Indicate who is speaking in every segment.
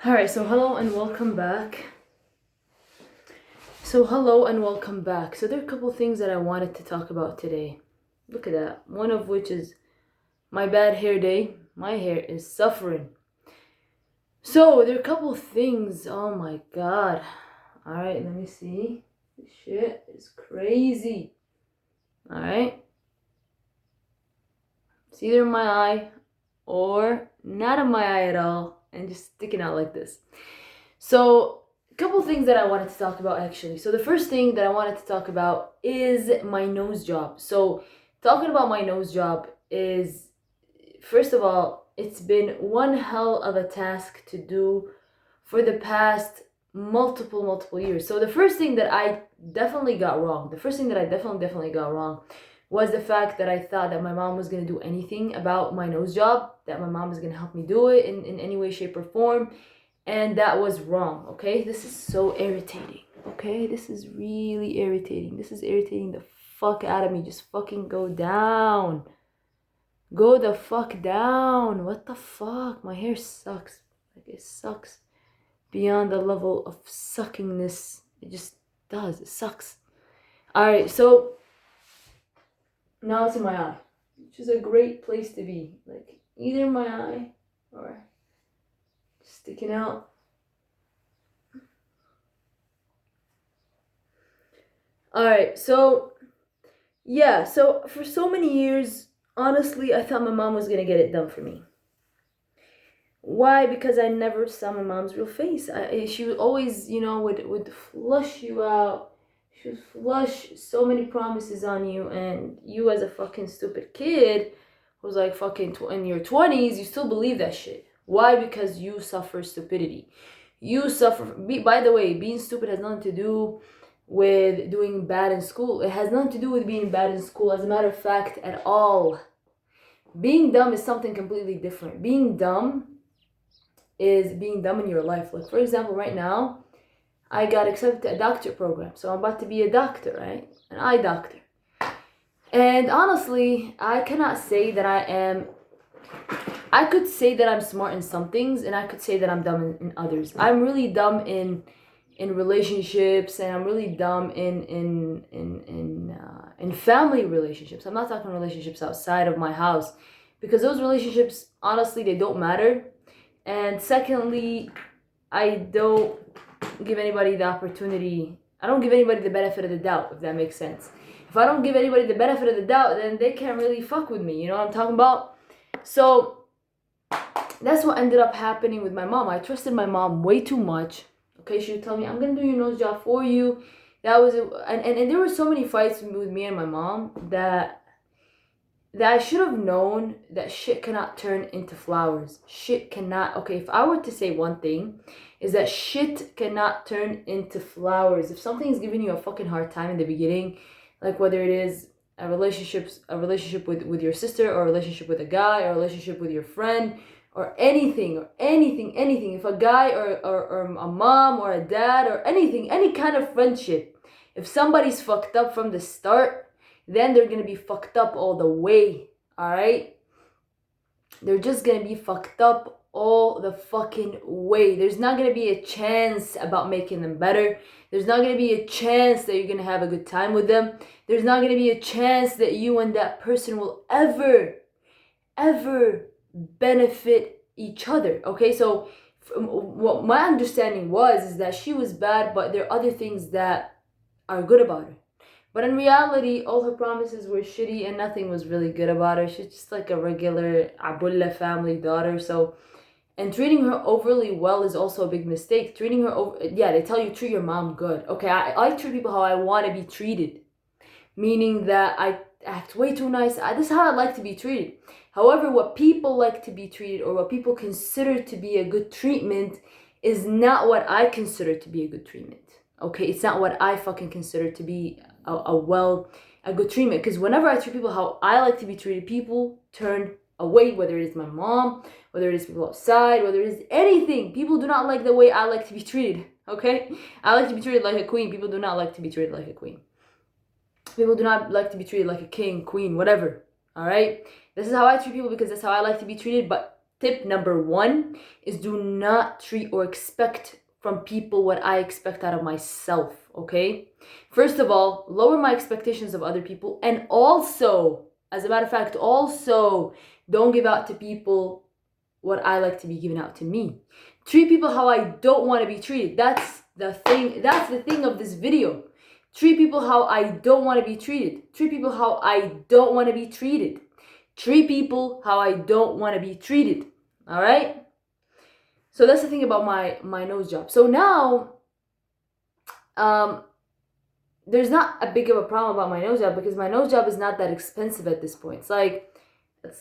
Speaker 1: Alright, so hello and welcome back. So there are a couple things that I wanted to talk about today. Look at that. One of which is my bad hair day. My hair is suffering. So there are a couple things. Oh my god. Alright, let me see. This shit is crazy. Alright. It's either in my eye or not in my eye at all and just sticking out like this. So a couple things that I wanted to talk about actually. So the first thing that I wanted to talk about is my nose job. So talking about my nose job is, first of all, it's been one hell of a task to do for the past multiple years. So the first thing that I definitely got wrong, was the fact that I thought that my mom was going to do anything about my nose job, that my mom was going to help me do it in any way, shape, or form. And that was wrong, okay? This is so irritating, okay? This is really irritating. This is irritating the fuck out of me. Just fucking go down. Go the fuck down. What the fuck? My hair sucks. Like, it sucks beyond the level of suckingness. It just does. It sucks. Alright, so now it's in my eye, which is a great place to be. Like, either in my eye or sticking out. Alright, so yeah, so for so many years, honestly, I thought my mom was gonna get it done for me. Why? Because I never saw my mom's real face. She would always, would flush you out. She would flush so many promises on you, and you as a fucking stupid kid who's like fucking in your 20s, you still believe that shit. Why? Because you suffer stupidity. You suffer. By the way, being stupid has nothing to do with doing bad in school. It has nothing to do with being bad in school, as a matter of fact, at all. Being dumb is something completely different. Being dumb is being dumb in your life. Like, for example, right now, I got accepted to a doctor program. So I'm about to be a doctor, right? An eye doctor. And honestly, I cannot say that I could say that I'm smart in some things, and I could say that I'm dumb in others. I'm really dumb in relationships, and I'm really dumb in family relationships. I'm not talking relationships outside of my house, because those relationships, honestly, they don't matter. And secondly, I don't give anybody the opportunity. I don't give anybody the benefit of the doubt, if that makes sense. If I don't give anybody the benefit of the doubt, then they can't really fuck with me. You know what I'm talking about? So that's what ended up happening with my mom. I trusted my mom way too much. Okay, she would tell me, I'm gonna do your nose job for you. That was it. And there were so many fights with me and my mom that I should have known that shit cannot turn into flowers. Shit cannot. Okay, if I were to say one thing, is that shit cannot turn into flowers. If something's giving you a fucking hard time in the beginning, like whether it is a relationship with your sister, or a relationship with a guy, or a relationship with your friend, or anything. If a guy or a mom or a dad or anything, any kind of friendship, if somebody's fucked up from the start, then they're gonna be fucked up all the way, alright? They're just gonna be fucked up all the fucking way. There's not gonna be a chance about making them better. There's not gonna be a chance that you're gonna have a good time with them. There's not gonna be a chance that you and that person will ever benefit each other, okay? So what my understanding is that she was bad, but there are other things that are good about her. But in reality, all her promises were shitty and nothing was really good about her. She's just like a regular Abulla family daughter. So, and treating her overly well is also a big mistake. Treating her they tell you treat your mom good. Okay, I treat people how I want to be treated. Meaning that I act way too nice. This is how I like to be treated. However, what people like to be treated, or what people consider to be a good treatment, is not what I consider to be a good treatment. Okay, it's not what I fucking consider to be a good treatment. Because whenever I treat people how I like to be treated, people turn away, whether it is my mom, whether it is people outside, whether it is anything. People do not like the way I like to be treated, okay? I like to be treated like a queen. People do not like to be treated like a queen. People do not like to be treated like a king, queen, whatever, alright? This is how I treat people because that's how I like to be treated, but Tip number 1 is do not treat or expect from people what I expect out of myself, okay? First of all, lower my expectations of other people, and also, as a matter of fact, also don't give out to people what I like to be given out to me. Treat people how I don't want to be treated. That's the thing of this video. Treat people how I don't want to be treated. Treat people how I don't want to be treated. Treat people how I don't want to be treated. All right? So that's the thing about my nose job. So now, there's not a big of a problem about my nose job because my nose job is not that expensive at this point. It's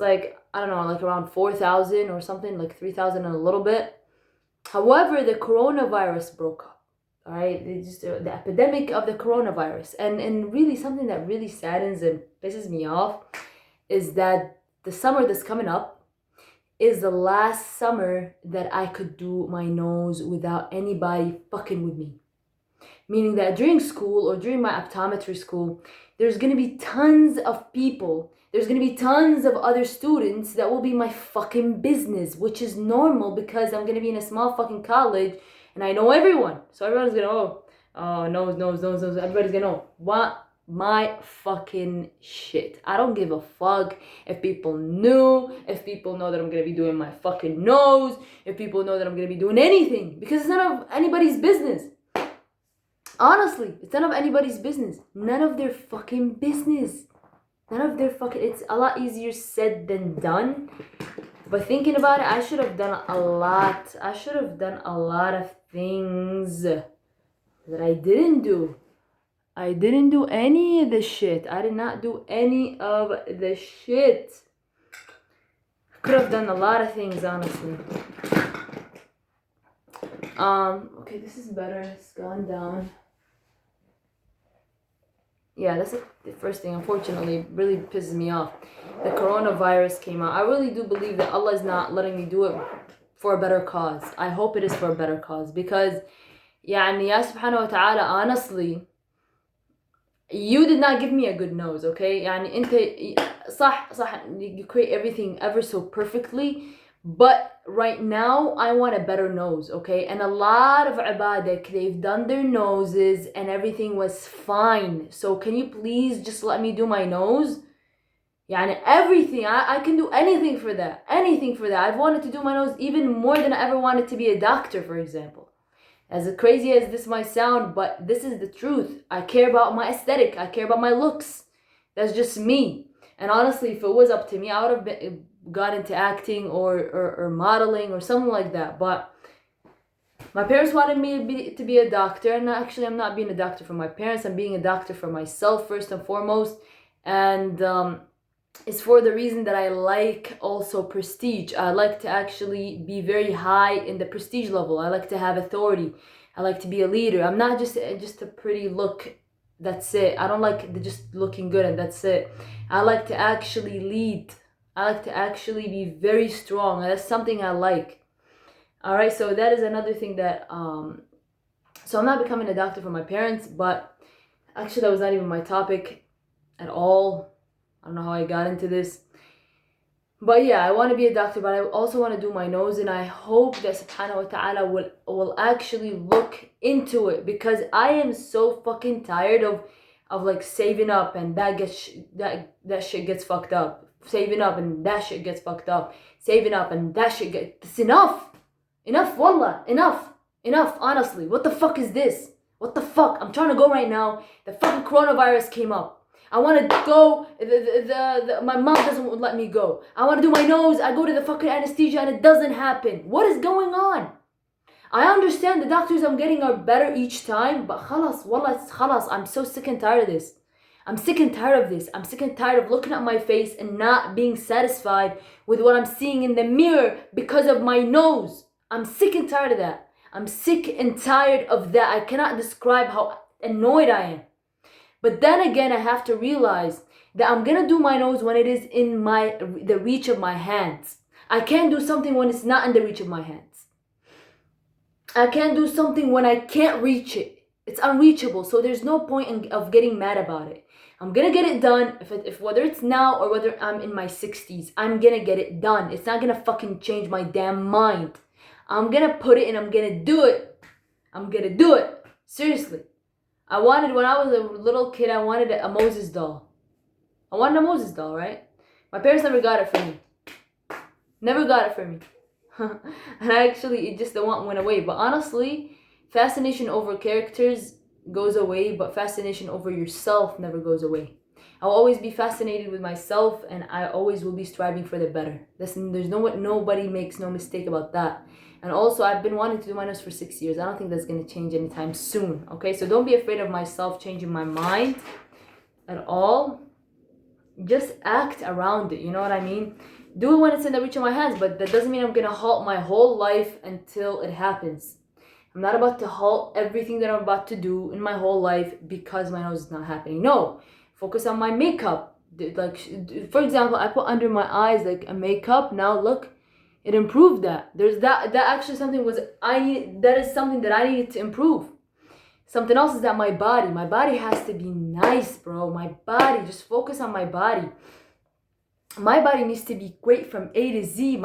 Speaker 1: like I don't know, like around 4,000 or something, like 3,000 and a little bit. However, the coronavirus broke up. All right, the epidemic of the coronavirus, and really something that really saddens and pisses me off is that the summer that's coming up is the last summer that I could do my nose without anybody fucking with me. Meaning that during school or during my optometry school, there's gonna be tons of people. There's gonna be tons of other students that will be my fucking business, which is normal because I'm gonna be in a small fucking college and I know everyone. So everyone's gonna, nose. Everybody's gonna know what my fucking shit. I don't give a fuck if people knew, if people know that I'm gonna be doing my fucking nose, if people know that I'm gonna be doing anything, because it's none of anybody's business. Honestly, it's none of anybody's business. None of their fucking business. It's a lot easier said than done. But thinking about it, I should have done a lot. I should have done a lot of things that I didn't do. I didn't do any of the shit. I did not do any of the shit. I could have done a lot of things, honestly. Okay, this is better. It's gone down. Yeah, that's the first thing, unfortunately, really pisses me off. The coronavirus came out. I really do believe that Allah is not letting me do it for a better cause. I hope it is for a better cause because, Ya subhanahu wa ta'ala, honestly, you did not give me a good nose, okay? You create everything ever so perfectly, but right now I want a better nose, okay? And a lot of ibadah, they've done their noses and everything was fine. So can you please just let me do my nose? Everything, I can do anything for that. I've wanted to do my nose even more than I ever wanted to be a doctor, for example. As crazy as this might sound, but this is the truth. I care about my aesthetic. I care about my looks. That's just me. And honestly, if it was up to me, I would have got into acting or modeling or something like that. But my parents wanted me to be a doctor. And actually, I'm not being a doctor for my parents. I'm being a doctor for myself first and foremost. And it's for the reason that I like also prestige. I like to actually be very high in the prestige level. I like to have authority. I like to be a leader. I'm not just a pretty look. That's it. I don't like just looking good and that's it. I like to actually lead. I like to actually be very strong. That's something I like. All right. So that is another thing that. So I'm not becoming a doctor for my parents, but actually that was not even my topic at all. I don't know how I got into this. But yeah, I want to be a doctor, but I also want to do my nose, and I hope that subhanahu wa ta'ala will actually look into it because I am so fucking tired of like saving up and that shit gets fucked up. Saving up and that shit gets fucked up. Saving up and that shit it's enough. Enough, wallah. Enough, honestly. What the fuck is this? What the fuck? I'm trying to go right now. The fucking coronavirus came up. I want to go, my mom doesn't let me go. I want to do my nose, I go to the fucking anesthesia and it doesn't happen. What is going on? I understand the doctors I'm getting are better each time, but khalas, wallah, it's khalas. I'm so sick and tired of this. I'm sick and tired of this. I'm sick and tired of looking at my face and not being satisfied with what I'm seeing in the mirror because of my nose. I'm sick and tired of that. I'm sick and tired of that. I cannot describe how annoyed I am. But then again, I have to realize that I'm gonna do my nose when it is in the reach of my hands. I can't do something when it's not in the reach of my hands. I can't do something when I can't reach it. It's unreachable, so there's no point of getting mad about it. I'm gonna get it done. If whether it's now or whether I'm in my 60s, I'm gonna get it done. It's not gonna fucking change my damn mind. I'm gonna put it and I'm gonna do it. I'm gonna do it. Seriously. When I was a little kid, I wanted a Moses doll. I wanted a Moses doll, right? My parents never got it for me. Never got it for me. And it just the want went away. But honestly, fascination over characters goes away, but fascination over yourself never goes away. I'll always be fascinated with myself, and I always will be striving for the better. Nobody makes no mistake about that. And also, I've been wanting to do my nose for 6 years. I don't think that's going to change anytime soon. Okay, so don't be afraid of myself changing my mind at all. Just act around it. You know what I mean? Do it when it's in the reach of my hands, but that doesn't mean I'm going to halt my whole life until it happens. I'm not about to halt everything that I'm about to do in my whole life because my nose is not happening. No, focus on my makeup. Like, for example, I put under my eyes like a makeup. Now look, it improved that. There's that actually something that is something that I needed to improve. Something else is that my body has to be nice, bro. My body, just focus on my body. My body needs to be great from A to Z.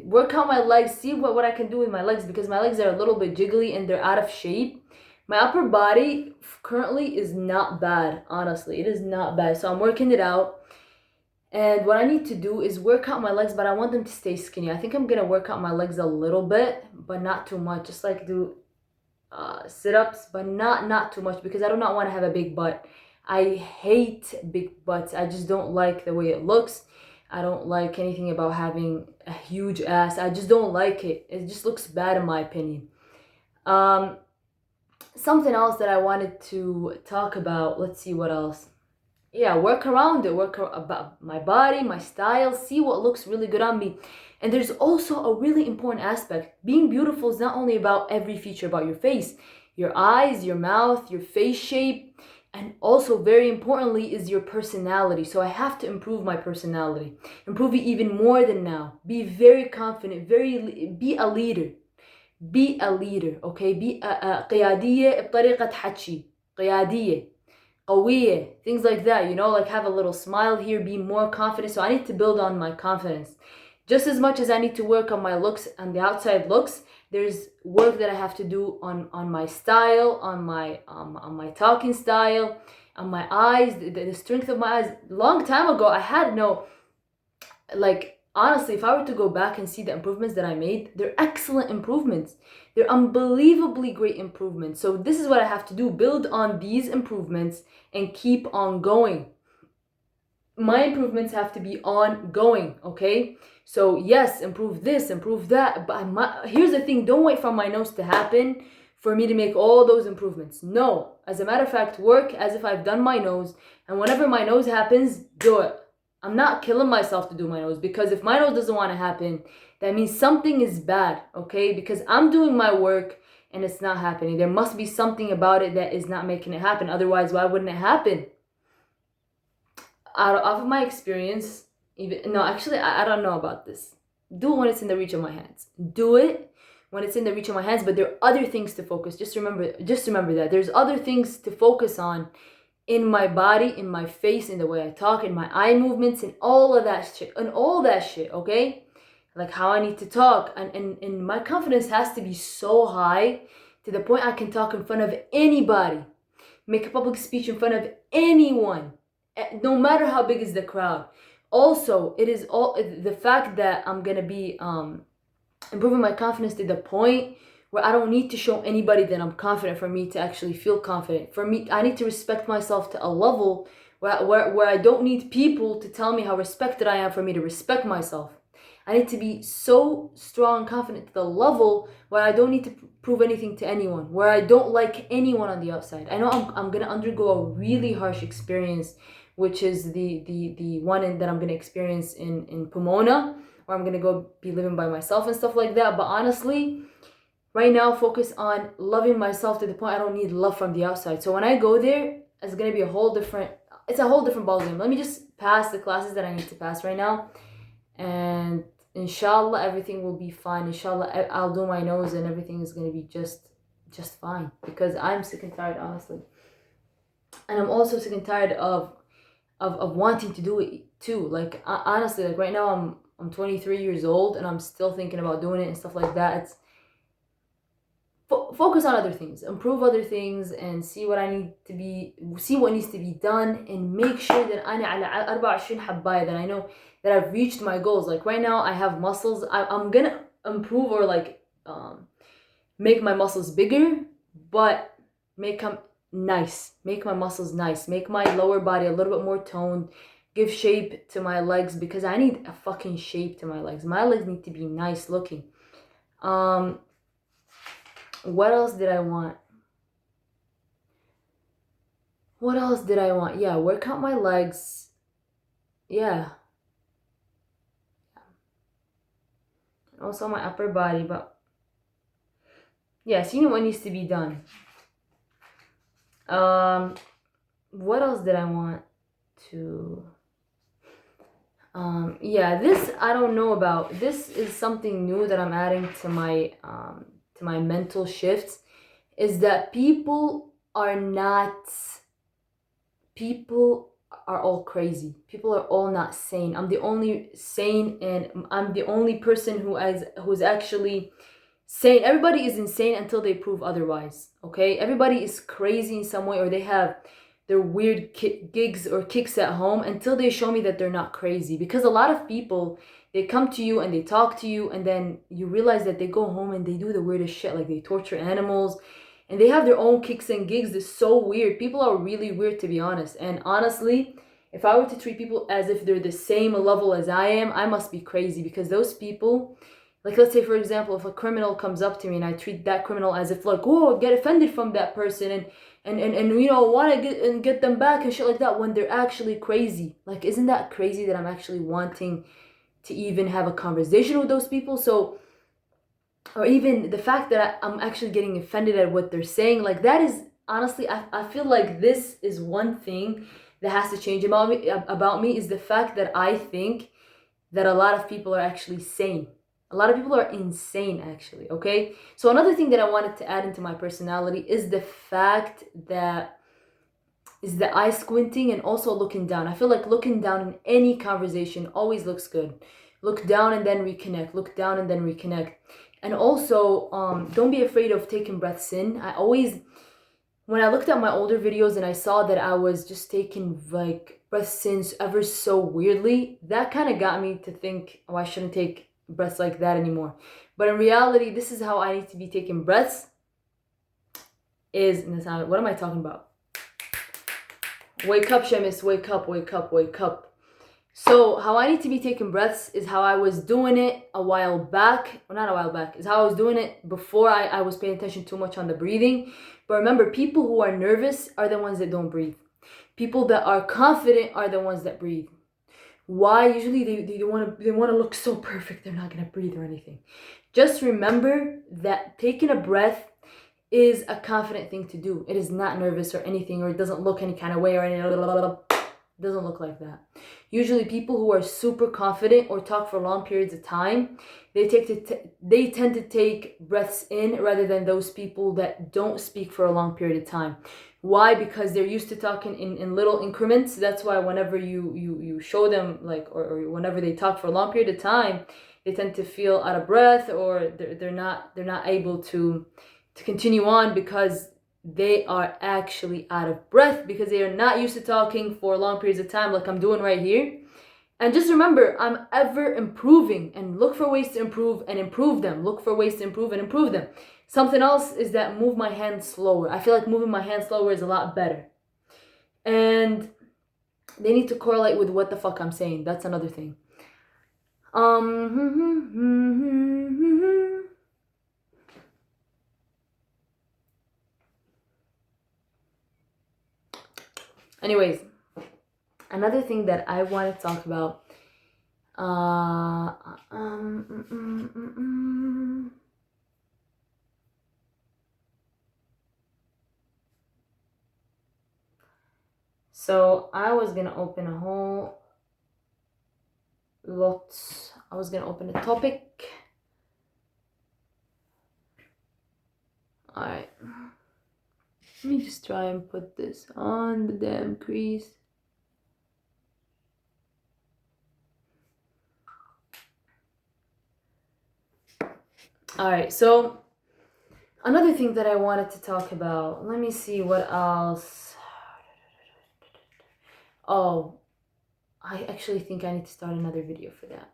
Speaker 1: Work out my legs, see what I can do with my legs, because my legs are a little bit jiggly and they're out of shape. My upper body currently is not bad, honestly. It is not bad. So I'm working it out. And what I need to do is work out my legs, but I want them to stay skinny. I think I'm going to work out my legs a little bit, but not too much. Just like do sit-ups, but not too much, because I do not want to have a big butt. I hate big butts. I just don't like the way it looks. I don't like anything about having a huge ass. I just don't like it. It just looks bad in my opinion. Something else that I wanted to talk about. Let's see what else. Yeah, work around it. About my body, my style. See what looks really good on me. And there's also a really important aspect. Being beautiful is not only about every feature about your face, your eyes, your mouth, your face shape, and also very importantly is your personality. So I have to improve my personality. Improve it even more than now. Be very confident, be a leader. Be a leader, okay? Be a قيادية بطريقة حكي. قيادية. قوية. Things like that, you know, like have a little smile here, be more confident. So I need to build on my confidence. Just as much as I need to work on my looks and the outside looks, there's work that I have to do on my style, on my talking style, on my eyes, the strength of my eyes. Long time ago, I had no, like, honestly, if I were to go back and see the improvements that I made, they're excellent improvements. They're unbelievably great improvements. So this is what I have to do, build on these improvements and keep on going. My improvements have to be ongoing, okay? So yes, improve this, improve that. But here's the thing, don't wait for my nose to happen for me to make all those improvements. No, as a matter of fact, work as if I've done my nose. And whenever my nose happens, do it. I'm not killing myself to do my nose, because if my nose doesn't want to happen, that means something is bad, okay? Because I'm doing my work and it's not happening. There must be something about it that is not making it happen. Otherwise, why wouldn't it happen? Off of my experience, I don't know about this. Do it when it's in the reach of my hands. Do it when it's in the reach of my hands, but there are other things to focus. Just remember that. There's other things to focus on in my body, in my face, in the way I talk, in my eye movements, and all that shit, okay? Like how I need to talk. And my confidence has to be so high to the point I can talk in front of anybody. Make a public speech in front of anyone. No matter how big is the crowd. Also, it is all the fact that I'm gonna be improving my confidence to the point where I don't need to show anybody that I'm confident for me to actually feel confident. For me, I need to respect myself to a level where I don't need people to tell me how respected I am for me to respect myself. I need to be so strong and confident to the level where I don't need to prove anything to anyone, where I don't like anyone on the outside. I know I'm gonna undergo a really harsh experience, which is the one that I'm gonna experience in Pomona, where I'm gonna go be living by myself and stuff like that. But honestly, right now, focus on loving myself to the point I don't need love from the outside. So when I go there, it's gonna be a whole different ballgame. Let me just pass the classes that I need to pass right now, and inshallah everything will be fine. Inshallah I'll do my nose and everything is gonna be just fine, because I'm sick and tired, honestly. And I'm also sick and tired of of wanting to do it too. Like honestly, like right now I'm 23 years old and I'm still thinking about doing it and stuff like that. It's focus on other things, improve other things, and see what needs to be done, and make sure that أنا على 24 حباية, that I know that I've reached my goals. Like right now I have muscles. I'm gonna improve or like make my muscles bigger, but make them nice. Make my muscles nice. Make my lower body a little bit more toned. Give shape to my legs, because I need a fucking shape to my legs. My legs need to be nice looking. What else did I want? What else did I want? Yeah, work out my legs. Yeah. Also my upper body, but yeah, seeing what needs to be done. What else did I want to yeah, this I don't know about. This is something new that I'm adding to my mental shifts, is that people are all crazy. People are all not sane. I'm the only sane, and I'm the only person who's actually sane. Everybody is insane until they prove otherwise. Okay, everybody is crazy in some way, or they have their weird gigs or kicks at home until they show me that they're not crazy. Because a lot of people, they come to you and they talk to you, and then you realize that they go home and they do the weirdest shit, like they torture animals, and they have their own kicks and gigs. It's so weird. People are really weird, to be honest. And honestly, if I were to treat people as if they're the same level as I am, I must be crazy. Because those people, like, let's say for example, if a criminal comes up to me and I treat that criminal as if like, oh, get offended from that person, and you know, want to get them back and shit like that, when they're actually crazy. Like, isn't that crazy that I'm actually wanting to even have a conversation with those people? So, or even the fact that I'm actually getting offended at what they're saying, like, that is honestly, I feel like this is one thing that has to change about me, is the fact that I think that a lot of people are actually sane. A lot of people are insane, actually, okay? So another thing that I wanted to add into my personality is the fact that is the eye squinting and also looking down. I feel like looking down in any conversation always looks good. Look down and then reconnect. Look down and then reconnect. And also, don't be afraid of taking breaths in. When I looked at my older videos and I saw that I was just taking like breaths in ever so weirdly, that kind of got me to think, oh, I shouldn't take breaths like that anymore. But in reality, this is how I need to be taking breaths. What am I talking about? Wake up, Shemis, wake up, wake up, wake up. So how I need to be taking breaths is how I was doing it a while back. Well, not a while back. Is how I was doing it before I was paying attention too much on the breathing. But remember, people who are nervous are the ones that don't breathe. People that are confident are the ones that breathe. Why? Usually they want to look so perfect, they're not going to breathe or anything. Just remember that taking a breath is a confident thing to do. It is not nervous or anything, or it doesn't look any kind of way or any doesn't look like that. Usually people who are super confident or talk for long periods of time, they tend to take breaths in, rather than those people that don't speak for a long period of time. Why? Because they're used to talking in little increments. That's why whenever you show them, like, or whenever they talk for a long period of time, they tend to feel out of breath, or they're not able to continue on, because they are actually out of breath, because they are not used to talking for long periods of time like I'm doing right here. And just remember, I'm ever improving, and look for ways to improve and improve them. Look for ways to improve and improve them. Something else is that move my hands slower. I feel like moving my hands slower is a lot better. And they need to correlate with what the fuck I'm saying. That's another thing. Anyways, another thing that I want to talk about. So I was gonna open a whole lot. I was gonna open a topic. Alright. Let me just try and put this on the damn crease. All right, so another thing that I wanted to talk about, let me see what else. Oh, I actually think I need to start another video for that.